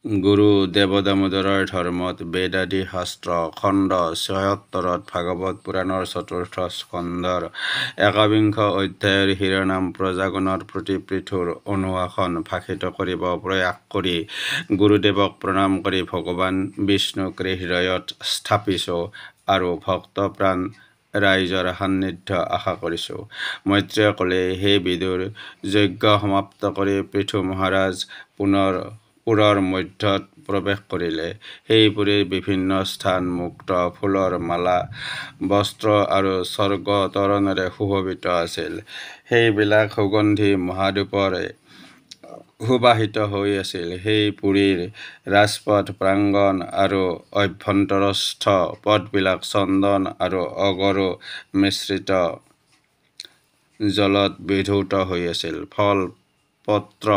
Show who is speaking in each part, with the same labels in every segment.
Speaker 1: গুৰু দেৱদামোদৰৰ ধৰ্মত বেদাদি শাস্ত্ৰ খণ্ড ৭৬ ভাগৱত পুৰাণৰ ৪ৰ্থ স্কন্ধৰ ১বিংশ অধ্যায়ৰ শিৰোনাম প্ৰজাগণৰ প্ৰতি পৃথুৰ অনুশাসন ভাষিত কৰিব প্ৰয়াস কৰি গুৰুদেৱক প্ৰণাম কৰি ভগৱান বিষ্ণুক হৃদয়ত স্থাপিছোঁ আৰু ভক্তপ্ৰাণ ৰাইজৰ সান্নিধ্য আশা কৰিছোঁ। মৈত্ৰেয়ে ক'লে, হে বিদুৰ, যজ্ঞ সমাপ্ত কৰি পৃথু মহাৰাজ পুৰৰ মধ্যত প্ৰৱেশ কৰিলে। সেই পুৰীৰ বিভিন্ন স্থান মুক্ত ফুলৰ মালা, বস্ত্ৰ আৰু স্বৰ্গ তৰণেৰে সুশোভিত আছিল। সেইবিলাক সুগন্ধি মহাধূপৰে সুবাহিত হৈ আছিল। সেই পুৰীৰ ৰাজপথ প্ৰাংগণ আৰু অভ্যন্তৰস্থ পথবিলাক চন্দন আৰু অগৰু মিশ্ৰিত জলত বিধৌত হৈ আছিল। ফল পত্ৰ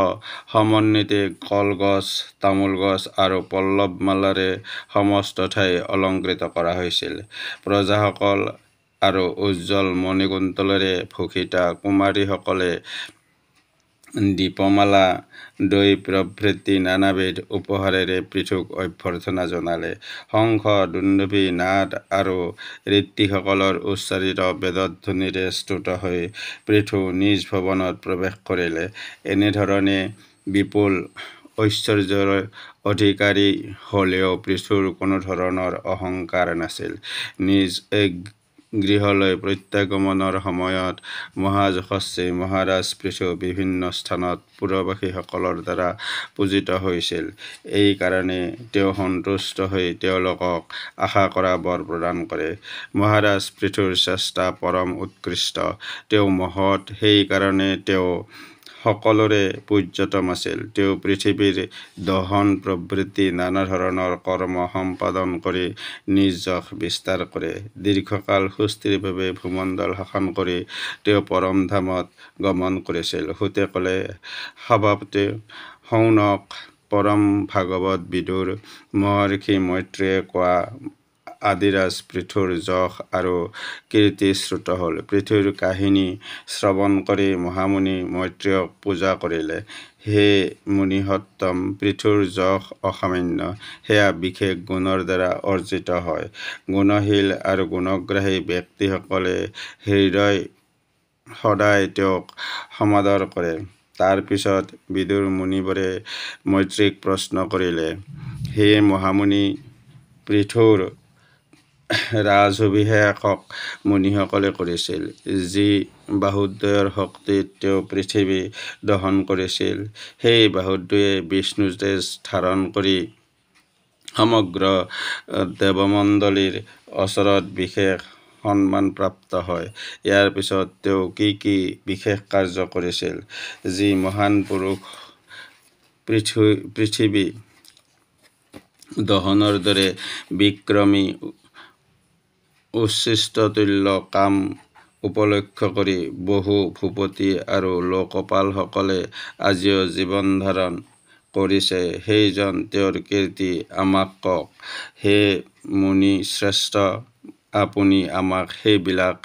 Speaker 1: সমন্বিত কলগছ, তামোল গছ আৰু পল্লৱমালাৰে সমস্ত ঠাই অলংকৃত কৰা হৈছিল। প্ৰজাসকল আৰু উজ্জ্বল মণিকুন্তলেৰে ভূষিতা কুমাৰীসকলে দীপমালা, দৈ প্ৰভৃতি নানাবিধ উপহাৰেৰে পৃথুক অভ্যৰ্থনা জনালে। শংখ, দুন্দুভি, নাদ আৰু ঋত্বিসকলৰ উচ্চাৰিত বেদধ্বনিৰে স্তুত হৈ পৃথু নিজ ভৱনত প্ৰৱেশ কৰিলে। এনেধৰণে বিপুল ঐশ্বৰ্যৰ অধিকাৰী হ'লেও পৃথুৰ কোনো ধৰণৰ অহংকাৰ নাছিল। নিজ গৃহলৈ প্ৰত্যাগমনৰ সময়ত মহাযশস্বী মহাৰাজ পৃথু বিভিন্ন স্থানত পুৰবাসীসকলৰ দ্বাৰা পূজিত হৈছিল। এই কাৰণে তেওঁ সন্তুষ্ট হৈ তেওঁলোকক আশা কৰা বৰ প্ৰদান কৰে। মহাৰাজ পৃথুৰ চেষ্টা পৰম উৎকৃষ্ট। তেওঁ মহৎ, সেই কাৰণে তেওঁ সকলোৰে পূজ্যতম আছিল। তেওঁ পৃথিৱীৰ দহন প্ৰভৃতি নানা ধৰণৰ কৰ্ম সম্পাদন কৰি নিজ যশ বিস্তাৰ কৰে। দীৰ্ঘকাল সুস্থিৰভাৱে ভূমণ্ডল শাসন কৰি তেওঁ পৰম ধামত গমন কৰিছিল। সূতে ক'লে, সভাপতি শৌনক, পৰম ভাগৱত বিদুৰ, মহৰ্ষি মৈত্ৰেয়ে কোৱা আদিৰাজ পৃথুৰ যশ আৰু কীৰ্তি শ্ৰুত হ'ল। পৃথুৰ কাহিনী শ্ৰৱণ কৰি মহামুনি মৈত্ৰেয়ক পূজা কৰিলে। হে মুনিসত্তম, পৃথুৰ যশ অসামান্য। সেয়া বিশেষ গুণৰ দ্বাৰা অৰ্জিত হয়। গুণশীল আৰু গুণগ্ৰাহী ব্যক্তিসকলে সদায় তেওঁক সমাদৰ কৰে। তাৰ পিছত বিদুৰ মুনিবৰে মৈত্ৰেয়ক প্ৰশ্ন কৰিলে, হে মহামুনি, পৃথুৰ ৰাজভিষেক মুনিসকলে কৰিছিল। যি বাহুদ্বয়ৰ শক্তিত তেওঁ পৃথিৱী দহন কৰিছিল, সেই বাহুদ্বয়ে বিষ্ণুতেজ ধাৰণ কৰি সমগ্ৰ দেৱমণ্ডলীৰ ওচৰত বিশেষ সন্মানপ্ৰাপ্ত হয়। ইয়াৰ পিছত তেওঁ কি কি বিশেষ কাৰ্য কৰিছিল, যি মহান পুৰুষ পৃথিৱী দহনৰ দৰে বিক্ৰমী উচ্ছিষ্টতুল্য কাম উপলক্ষ্য কৰি বহু ভূপতি আৰু লোকপালসকলে আজিও জীৱন ধাৰণ কৰিছে, সেইজন তেওঁৰ কীৰ্তি আমাক কওক। হে মুনিশ্ৰেষ্ঠ, আপুনি আমাক সেইবিলাক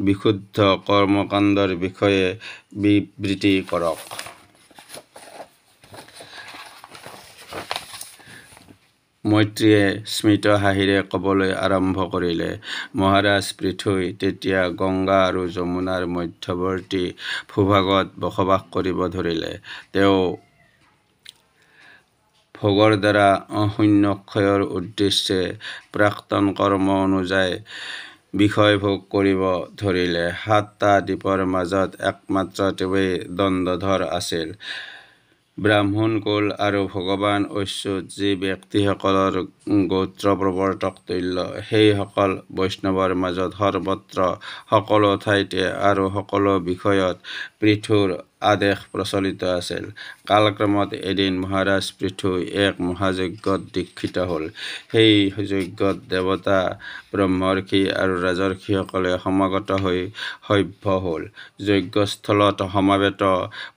Speaker 1: বিশুদ্ধ কৰ্মকাণ্ডৰ বিষয়ে বিবৃতি কৰক। মৈত্ৰেয়ে স্মিত হাঁহিৰে ক'বলৈ আৰম্ভ কৰিলে। মহাৰাজ পৃথুই তেতিয়া গংগা আৰু যমুনাৰ মধ্যৱৰ্তী ভূভাগত বসবাস কৰিব ধৰিলে। তেওঁ ভোগৰ দ্বাৰা শূন্যক্ষয়ৰ উদ্দেশ্যে প্ৰাক্তন কৰ্ম অনুযায়ী বিষয়ভোগ কৰিব ধৰিলে। ৭টা দ্বীপৰ মাজত একমাত্ৰ তেওঁৱেই দণ্ডধৰ আছিল। ব্ৰাহ্মণ কুল আৰু ভগৱান অচ্যুত যি ব্যক্তিসকলৰ গোত্ৰ প্ৰৱৰ্তক তুল্য, সেইসকল বৈষ্ণৱৰ মাজত সৰ্বত্ৰ সকলো ঠাইতে আৰু সকলো বিষয়ত পৃথুৰ আদেশ প্ৰচলিত আছিল। কালক্ৰমত এদিন মহাৰাজ পৃথু এক মহাযজ্ঞত দীক্ষিত হ'ল। সেই যজ্ঞত দেৱতা, ব্ৰহ্মৰ্ষি আৰু ৰাজৰ্ষিসকলে সমাগত হৈ সভ্য হ'ল। যজ্ঞস্থলত সমবেত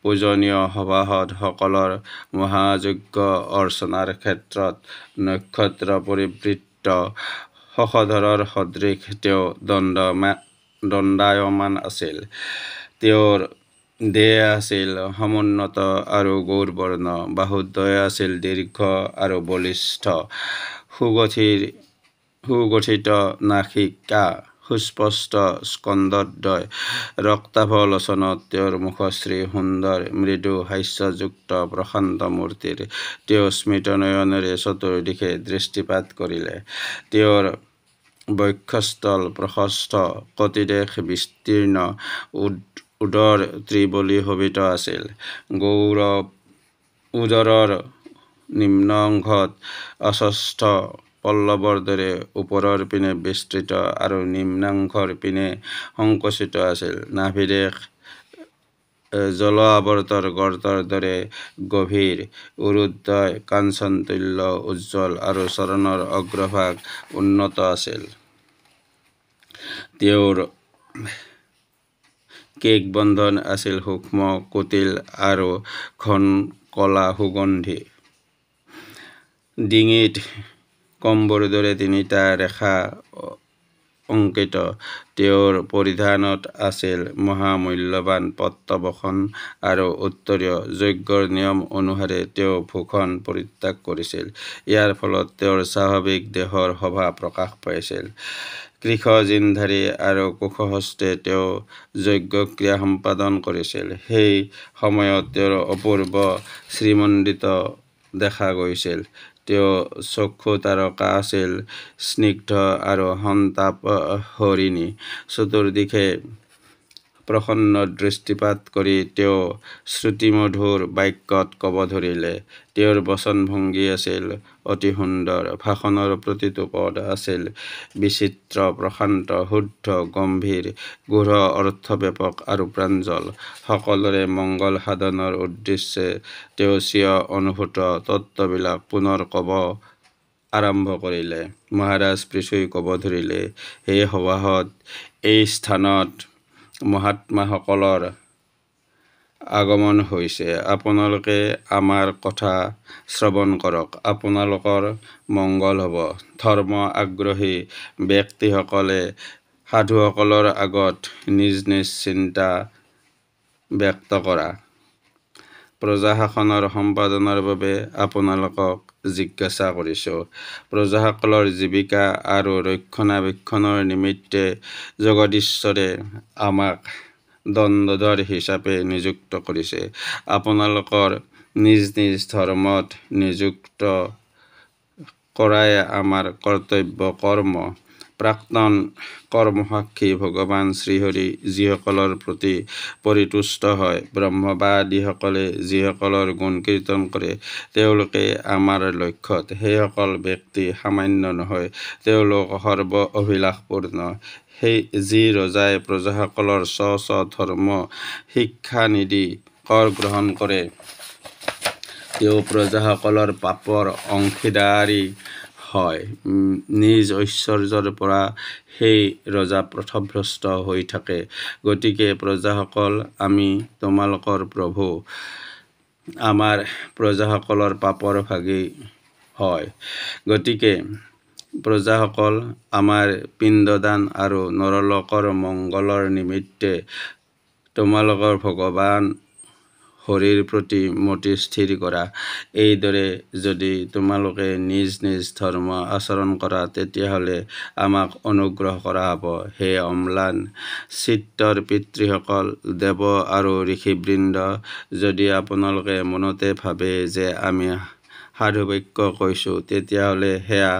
Speaker 1: পূজনীয় সভাসদসকলৰ মহাযজ্ঞ অৰ্চনাৰ ক্ষেত্ৰত নক্ষত্ৰ পৰিবৃত্ত শশধৰৰ সদৃশ তেওঁ দণ্ডায়মান আছিল। তেওঁৰ দেহ আছিল সমুন্নত আৰু গৌৰবৰ্ণ, বাহুদ্বয় আছিল দীৰ্ঘ আৰু বলিষ্ঠ, সুগঠিত নাসিকা, সুস্পষ্ট স্কন্ধদ্বয়, ৰক্তাভ লোচনত তেওঁৰ মুখশ্ৰী সুন্দৰ, মৃদু হাস্যযুক্ত প্ৰশান্ত মূৰ্তিৰ। তেওঁ স্মিতনয়নেৰে চতুৰ্দিশে দৃষ্টিপাত কৰিলে। তেওঁৰ বক্ষস্থল প্ৰশস্ত, কটিদেশ বিস্তীৰ্ণ, উদৰ ত্ৰিবলী শোভিত আছিল। উদৰৰ নিম্ন অংশত অস্বস্থ পল্লৱৰ দৰে ওপৰৰ পিনে বিস্তৃত আৰু নিম্নাংশৰ পিনে সংকুচিত আছিল। নাভিদেশ জল আৱৰ্তৰ গৰ্তৰ দৰে গভীৰ, উৰুদ্ধই কাঞ্চনতুল্য উজ্জ্বল আৰু চৰণৰ অগ্ৰভাগ উন্নত আছিল। তেওঁৰ কেশবন্ধন আছিল সূক্ষ্ম, কুটিল আৰু ঘন কলা সুগন্ধি। ডিঙিত কম্বুৰ দৰে তিনিটা ৰেখা অংকিত। তেওঁৰ পৰিধানত আছিল মহামূল্যৱান পট্টবসন আৰু উত্তৰীয়। যজ্ঞৰ নিয়ম অনুসাৰে তেওঁ ভূষণ পৰিত্যাগ কৰিছিল। ইয়াৰ ফলত তেওঁৰ স্বাভাৱিক দেহৰ শোভা প্ৰকাশ পাইছিল। কৃশ জিনধাৰী আৰু কুশহস্তে তেওঁ যজ্ঞক্ৰিয়া সম্পাদন কৰিছিল। সেই সময়ত তেওঁৰ অপূৰ্ব শ্ৰীমণ্ডিত দেখা গৈছিল। তেওঁৰ চক্ষু তাৰকা আছিল স্নিগ্ধ আৰু সন্তাপহৰিণী। চতুৰ্দিশে প্ৰসন্ন দৃষ্টিপাত কৰি তেওঁ শ্ৰুতিমধুৰ বাক্যত ক'ব ধৰিলে। তেওঁৰ বচনভংগী আছিল অতি সুন্দৰ। ভাষণৰ প্ৰতিটো পদ আছিল বিচিত্ৰ, প্ৰশান্ত, শুদ্ধ, গম্ভীৰ, গূঢ় অৰ্থব্যাপক আৰু প্ৰাঞ্জল। সকলোৰে মংগল সাধনৰ উদ্দেশ্যে তেওঁ স্বীয় অনুভূত তত্ত্ববিলাক পুনৰ ক'ব আৰম্ভ কৰিলে। মহাৰাজ পৃথুই ক'ব ধৰিলে, হে সভাসদ, এই স্থানত মহাত্মাসকলৰ আগমন হৈছে। আপোনালোকে আমাৰ কথা শ্ৰৱণ কৰক। আপোনালোকৰ মংগল হ'ব। ধৰ্ম আগ্ৰহী ব্যক্তিসকলে সাধুসকলৰ আগত নিজ নিজ চিন্তা ব্যক্ত কৰা। প্ৰজাশাসনৰ সম্পাদনৰ বাবে আপোনালোকক জিজ্ঞাসা কৰিছোঁ। প্ৰজাসকলৰ জীৱিকা আৰু ৰক্ষণাবেক্ষণৰ নিমিত্তে জগদীশ্বৰে আমাক দণ্ডধৰ হিচাপে নিযুক্ত কৰিছে। আপোনালোকৰ নিজ নিজ ধৰ্মত নিযুক্ত কৰাই আমাৰ কৰ্তব্য কৰ্ম। প্ৰাক্তন কৰ্মসাক্ষী ভগৱান শ্ৰীহৰি যিসকলৰ প্ৰতি পৰিতুষ্ট হয়, ব্ৰহ্মবাদীসকলে যিসকলৰ গুণ কীৰ্তন কৰে, তেওঁলোকে আমাৰ লক্ষ্যত। সেইসকল ব্যক্তি সামান্য নহয়, তেওঁলোক সৰ্ব অভিলাষপূৰ্ণ। যি ৰজাই প্ৰজাসকলৰ স্ব ধৰ্ম শিক্ষা নিদি কৰ গ্ৰহণ কৰে, তেওঁ প্ৰজাসকলৰ পাপৰ অংশীদাৰী হয়। নিজ ঐশ্বৰ্যৰ পৰা সেই ৰজা পথভ্ৰষ্ট হৈ থাকে। গতিকে প্ৰজাসকল, আমি তোমালোকৰ প্ৰভু। আমাৰ প্ৰজাসকলৰ পাপৰ ভাগী হয়। গতিকে প্ৰজাসকল, আমাৰ পিণ্ডদান আৰু নৰলোকৰ মংগলৰ নিমিত্তে তোমালোকৰ ভগৱান হৰিৰ প্ৰতি মতি স্থিৰ কৰা। এইদৰে যদি তোমালোকে নিজ নিজ ধৰ্ম আচৰণ কৰা, তেতিয়াহ'লে আমাক অনুগ্ৰহ কৰা হ'ব। হে অম্লান চিত্তৰ পিতৃসকল, দেৱ আৰু ঋষিবৃন্দ, যদি আপোনালোকে মনতে ভাবে যে আমি সাধুবাক্য কৈছোঁ, তেতিয়াহ'লে সেয়া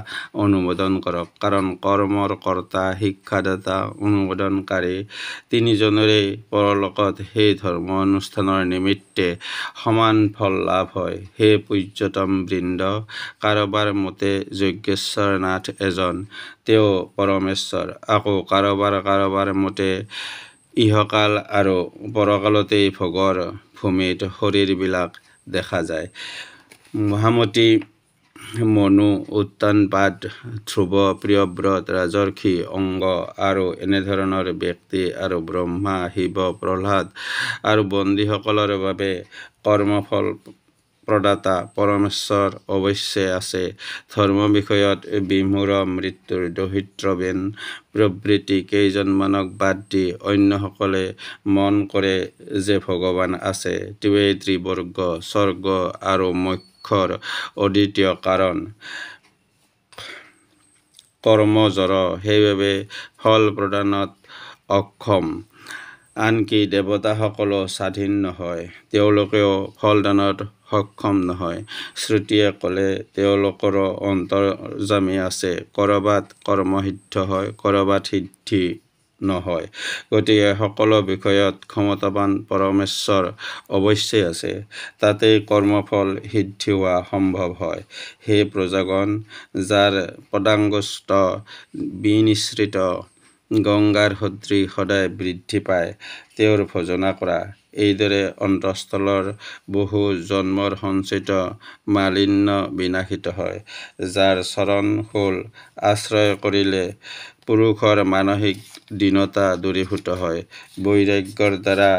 Speaker 1: অনুমোদন কৰক। কাৰণ কৰ্মৰ কৰ্তা, শিক্ষাদাতা, অনুমোদনকাৰী তিনিজনৰেই পৰলোকত সেই ধৰ্ম অনুষ্ঠানৰ নিমিত্তে সমান ফল লাভ হয়। হে পূজ্যতম বৃন্দ, কাৰোবাৰ মতে যজ্ঞেশ্বৰ নাথ এজন, তেওঁ পৰমেশ্বৰ। আকৌ কাৰোবাৰ মতে ইহকাল আৰু পৰকালতেই ভোগৰ ভূমিত শৰীৰবিলাক দেখা যায়। মহামতী, মনু, উত্তানপাদ, ধ্ৰুৱ, প্ৰিয়ব্ৰত, ৰাজৰ্ষি, অংগ আৰু এনেধৰণৰ ব্যক্তি আৰু ব্ৰহ্মা, শিৱ, প্ৰহ্লাদ আৰু বন্দীসকলৰ বাবে কৰ্মফল প্ৰদাতা পৰমেশ্বৰ অৱশ্যে আছে। ধৰ্ম বিষয়ত বিমূঢ় মৃত্যুৰ দৰিদ্ৰবীন প্ৰবৃত্তি কেইজনমানক বাদ দি অন্যসকলে মন কৰে যে ভগৱান আছে। তেওঁৱেই ত্ৰিবৰ্গ, স্বৰ্গ আৰু মোক্ষৰ অদ্বিতীয় কাৰণ। কৰ্মজড়, সেইবাবে ফল প্ৰদানত অক্ষম। আনকি দেৱতাসকলো স্বাধীন নহয়, তেওঁলোকেও ফলদানত সক্ষম নহয়। শ্ৰুতিয়ে ক'লে তেওঁলোকৰো অন্তৰ্যামী আছে। ক'ৰবাত কৰ্ম সিদ্ধ হয়, ক'ৰবাত সিদ্ধি নহয়। গতিকে সকলো বিষয়ত ক্ষমতাৱান পৰমেশ্বৰ অৱশ্যেই আছে। তাতেই কৰ্মফল সিদ্ধি হোৱা সম্ভৱ হয়। হে প্ৰজাগণ, যাৰ পদাঙ্গুষ্ঠ বিনিসৃত গংগাৰ সদৃশ সদায় বৃদ্ধি পায়, তেওঁৰ ভজনা কৰা। এইদৰে অন্তঃস্থলৰ বহু জন্মৰ সঞ্চিত মালিন্য বিনাশিত হয়। যাৰ চৰণ শূল আশ্ৰয় কৰিলে পুৰুষৰ মানসিক দীনতা দূৰীভূত হয়, বৈৰাগ্যৰ দ্বাৰা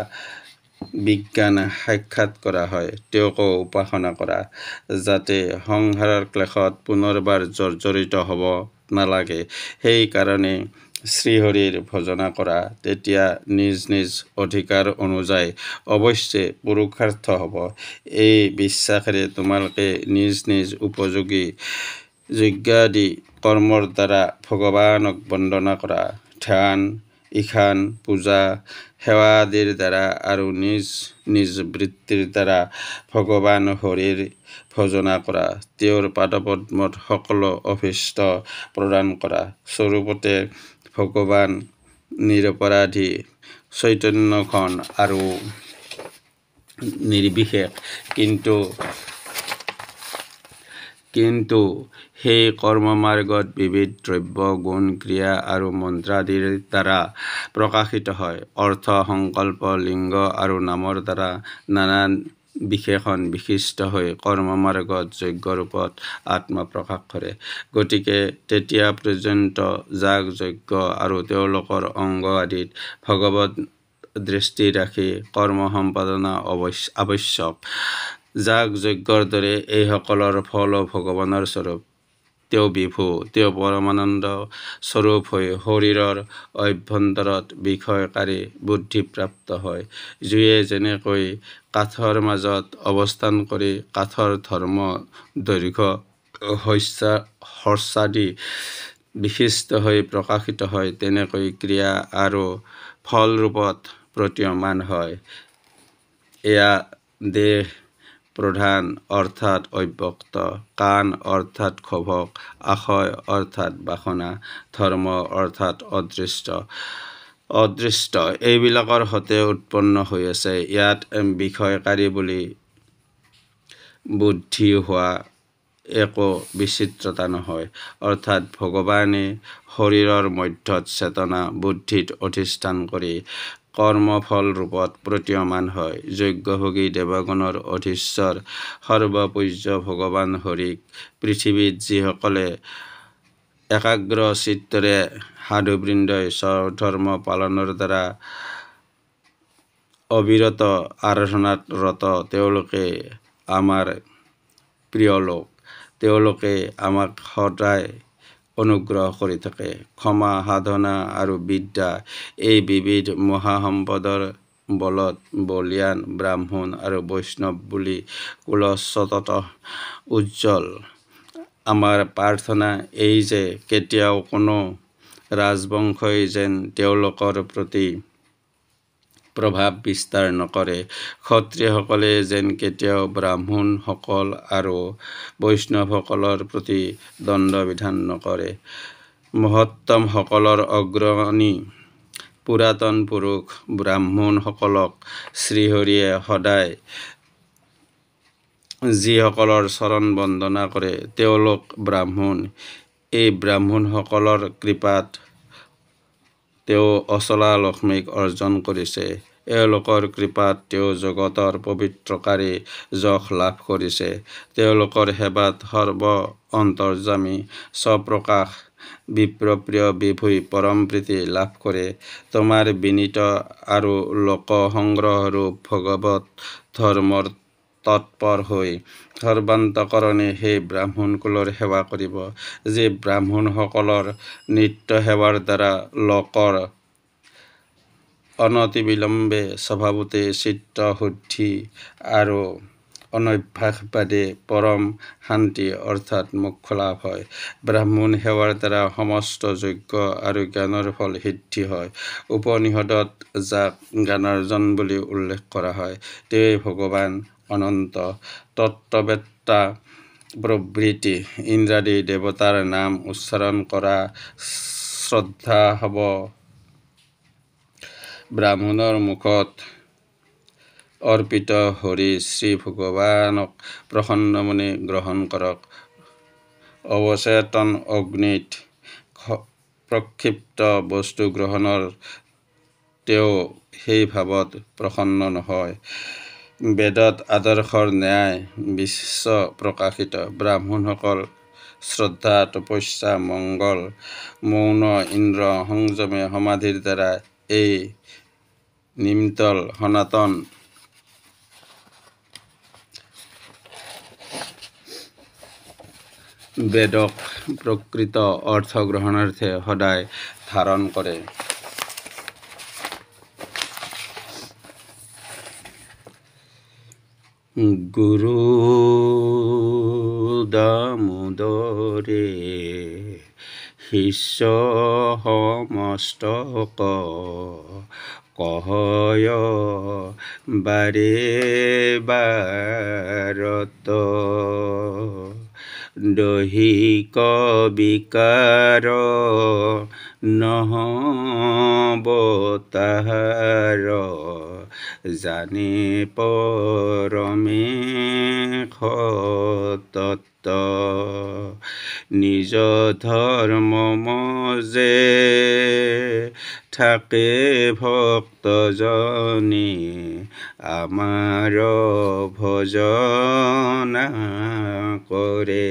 Speaker 1: বিজ্ঞান সাক্ষাৎ কৰা হয়, তেওঁকো উপাসনা কৰা। যাতে সংসাৰৰ ক্লেশত পুনৰবাৰ জৰ্জৰিত হ'ব নালাগে, সেই কাৰণে শ্ৰীহৰিৰ ভজনা কৰা। তেতিয়া নিজ নিজ অধিকাৰ অনুযায়ী অৱশ্যে পুৰুষাৰ্থ হ'ব। এই বিশ্বাসেৰে তোমালোকে নিজ নিজ উপযোগী যজ্ঞাদি কৰ্মৰ দ্বাৰা ভগৱানক বন্দনা কৰা। ধ্যান, ঈশান, পূজা, সেৱা আদিৰ দ্বাৰা আৰু নিজ নিজ বৃত্তিৰ দ্বাৰা ভগৱান হৰিৰ ভজনা কৰা। তেওঁৰ পাদপদ্মত সকলো অভীষ্ট প্ৰদান কৰা। স্বৰূপতে ভগৱান নিৰপৰাধী, চৈতন্যঘন আৰু নিৰ্বিশেষ। কিন্তু সেই কৰ্মমাৰ্গত বিবিধ দ্ৰব্য, গুণ, ক্ৰিয়া আৰু মন্ত্ৰাদিৰ দ্বাৰা প্ৰকাশিত হয়। অৰ্থ, সংকল্প, লিংগ আৰু নামৰ দ্বাৰা নানান বিশেষণ বিশিষ্ট হৈ কৰ্মমাৰ্গত যজ্ঞৰূপত আত্মা প্ৰকাশ কৰে। গতিকে তেতিয়া পৰ্যন্ত যাগ যজ্ঞ আৰু তেওঁলোকৰ অংগ আদিত ভগৱত দৃষ্টি ৰাখি কৰ্ম সম্পাদনা আৱশ্যক। যাগ যজ্ঞৰ দৰে এইসকলৰ ফলো ভগৱানৰ স্বৰূপ। তেওঁ বিভু, তেওঁ পৰমানন্দ স্বৰূপ হৈ শৰীৰৰ অভ্যন্তৰত বিষয়কাৰী বুদ্ধিপ্ৰাপ্ত হয়। জুয়ে যেনেকৈ কাঠৰ মাজত অৱস্থান কৰি কাঠৰ ধৰ্ম, দৈৰ্ঘ্য, হৰ্ষাদি বিশিষ্ট হৈ প্ৰকাশিত হয়, তেনেকৈ ক্ৰিয়া আৰু ফলৰূপত প্ৰতীয়মান হয়। এয়া দেহ প্ৰধান অৰ্থাৎ অব্যক্ত, কাণ অৰ্থাৎ ক্ষোভক, আশয় অৰ্থাৎ বাসনা, ধৰ্ম অৰ্থাৎ অদৃষ্ট, এইবিলাকৰ সতে উৎপন্ন হৈ আছে। ইয়াত বিষয়কাৰী বুলি বুদ্ধি হোৱা একো বিচিত্ৰতা নহয়। অৰ্থাৎ ভগৱানে শৰীৰৰ মধ্যত চেতনা বুদ্ধিত অধিষ্ঠান কৰি কৰ্মফল ৰূপত প্ৰতীয়মান হয়। যজ্ঞভোগী দেৱগণৰ অধীশ্বৰ সৰ্বপূজ্য ভগৱান হৰিক পৃথিৱীত যিসকলে একাগ্ৰ চিত্তৰে সাধুবৃন্দই স্বধৰ্ম পালনৰ দ্বাৰা অবিৰত আৰাধনাত ৰত, তেওঁলোকে আমাৰ প্ৰিয় লোক। তেওঁলোকে আমাক সদায় অনুগ্ৰহ কৰি থাকে। ক্ষমা, সাধনা আৰু বিদ্যা এই বিবিধ মহাসম্পদৰ বলত বলীয়ান ব্ৰাহ্মণ আৰু বৈষ্ণৱ বুলি কুল সতত উজ্জ্বল। আমাৰ প্ৰাৰ্থনা এই যে কেতিয়াও কোনো ৰাজবংশই যেন তেওঁলোকৰ প্ৰতি প্ৰভাৱ বিস্তাৰ নকৰে, ক্ষত্ৰিয়সকলে যেন কেতিয়াও ব্ৰাহ্মণসকল আৰু বৈষ্ণৱসকলৰ প্ৰতি দণ্ডবিধান নকৰে। মহত্তমসকলৰ অগ্ৰণী পুৰাতন পুৰুষ ব্ৰাহ্মণসকলক শ্ৰীহৰিয়ে সদায় যিসকলৰ চৰণ বন্দনা কৰে, তেওঁলোক ব্ৰাহ্মণ। এই ব্ৰাহ্মণসকলৰ কৃপাত তেওঁ অচলা লক্ষ্মীক অৰ্জন কৰিছে। এওঁলোকৰ কৃপাত তেওঁ জগতৰ পবিত্ৰকাৰী যশ লাভ কৰিছে। তেওঁলোকৰ সেৱাত সৰ্ব অন্তৰ্যামী স্বপ্ৰকাশ বিপ্ৰপ্ৰিয় বিভুই পৰম প্ৰীতি লাভ কৰে। তোমাৰ বিনীত আৰু লোকসংগ্ৰহৰূপ ভগৱত ধৰ্মৰ তৎপৰ হৈ সৰ্বান্তকৰণে সেই ব্ৰাহ্মণকুলৰ সেৱা কৰিব, যি ব্ৰাহ্মণসকলৰ নিত্য সেৱাৰ দ্বাৰা লোকৰ অনতিবিলম্বে স্বভাৱতে চিত্তশুদ্ধি আৰু অনভ্যাসবাদে পৰম শান্তি অৰ্থাৎ মোক্ষ লাভ হয়। ব্ৰাহ্মণ সেৱাৰ দ্বাৰা সমস্ত যজ্ঞ আৰু জ্ঞানৰ ফল সিদ্ধি হয়। উপনিষদত যাক জ্ঞানাৰ্জন বুলি উল্লেখ কৰা হয়, তেৱেই ভগৱান অনন্ত তত্ত্ববেত্তা প্ৰভৃতি ইন্দ্ৰাদি দেৱতাৰ নাম উচ্চাৰণ কৰা শ্ৰদ্ধা হ'ব ব্ৰাহ্মণৰ মুখত অৰ্পিত হৰি শ্ৰী ভগৱানক প্ৰসন্নমনে গ্ৰহণ কৰক। অৱচেতন অগ্নিত প্ৰক্ষিপ্ত বস্তু গ্ৰহণৰ তেওঁ সেই ভাৱত প্ৰসন্ন নহয়। বেদত আদৰ্শৰ ন্যায় বিশ্ব প্ৰকাশিত। ব্ৰাহ্মণসকল শ্ৰদ্ধা, তপস্যা, মংগল, মৌন, ইন্দ্ৰ সংযমে সমাধিৰ দ্বাৰা এই নিমতল সনাতন বেদক প্ৰকৃত অৰ্থ গ্ৰহণাৰ্থে সদায় ধাৰণ কৰে। গুৰু দামোদৰে শিষ্য সমস্তক কহয় বাৰে বাৰত দৈহিক বিকাৰ নহব তাহাৰ জানে পৰমেশ তত্ত্ব নিজ ধৰ্ম মজে থাকে ভক্তজনে আমাৰ ভজনা কৰে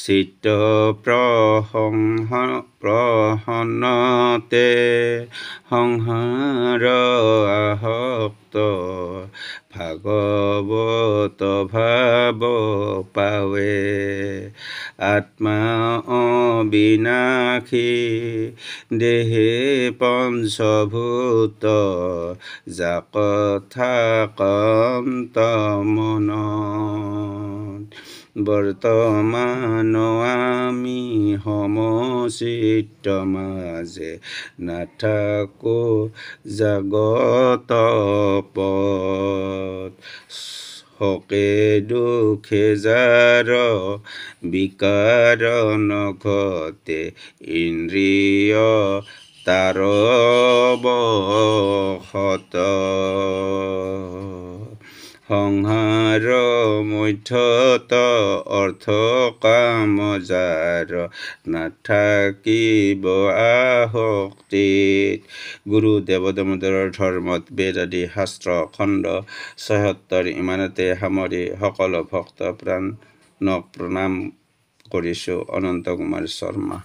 Speaker 1: চিত্ত প্ৰসন্নতে সংসাৰ আসক্ত ভাগৱত ভাৱ পাৱে আত্মা অবিনাশী দেহে পঞ্চভূত যাক থাকন্ত মনত বৰ্তমান আমি সমচিত্ত মাজে নাথাকো জাগত পদ শোকে দুখে যাৰ বিকাৰ নঘটে ইন্দ্ৰিয় তাৰ বশত সংসাৰ মধ্যত অৰ্থ কাম যাৰ নাথাকিব আসক্তিত। গুৰু দেৱদামোদৰৰ ধৰ্মত বেদ আদি শাস্ত্ৰ খণ্ড ৭৬ ইমানতে সামৰি সকলো ভক্ত প্ৰাণক প্ৰণাম কৰিছোঁ। অনন্ত কুমাৰ শৰ্মা।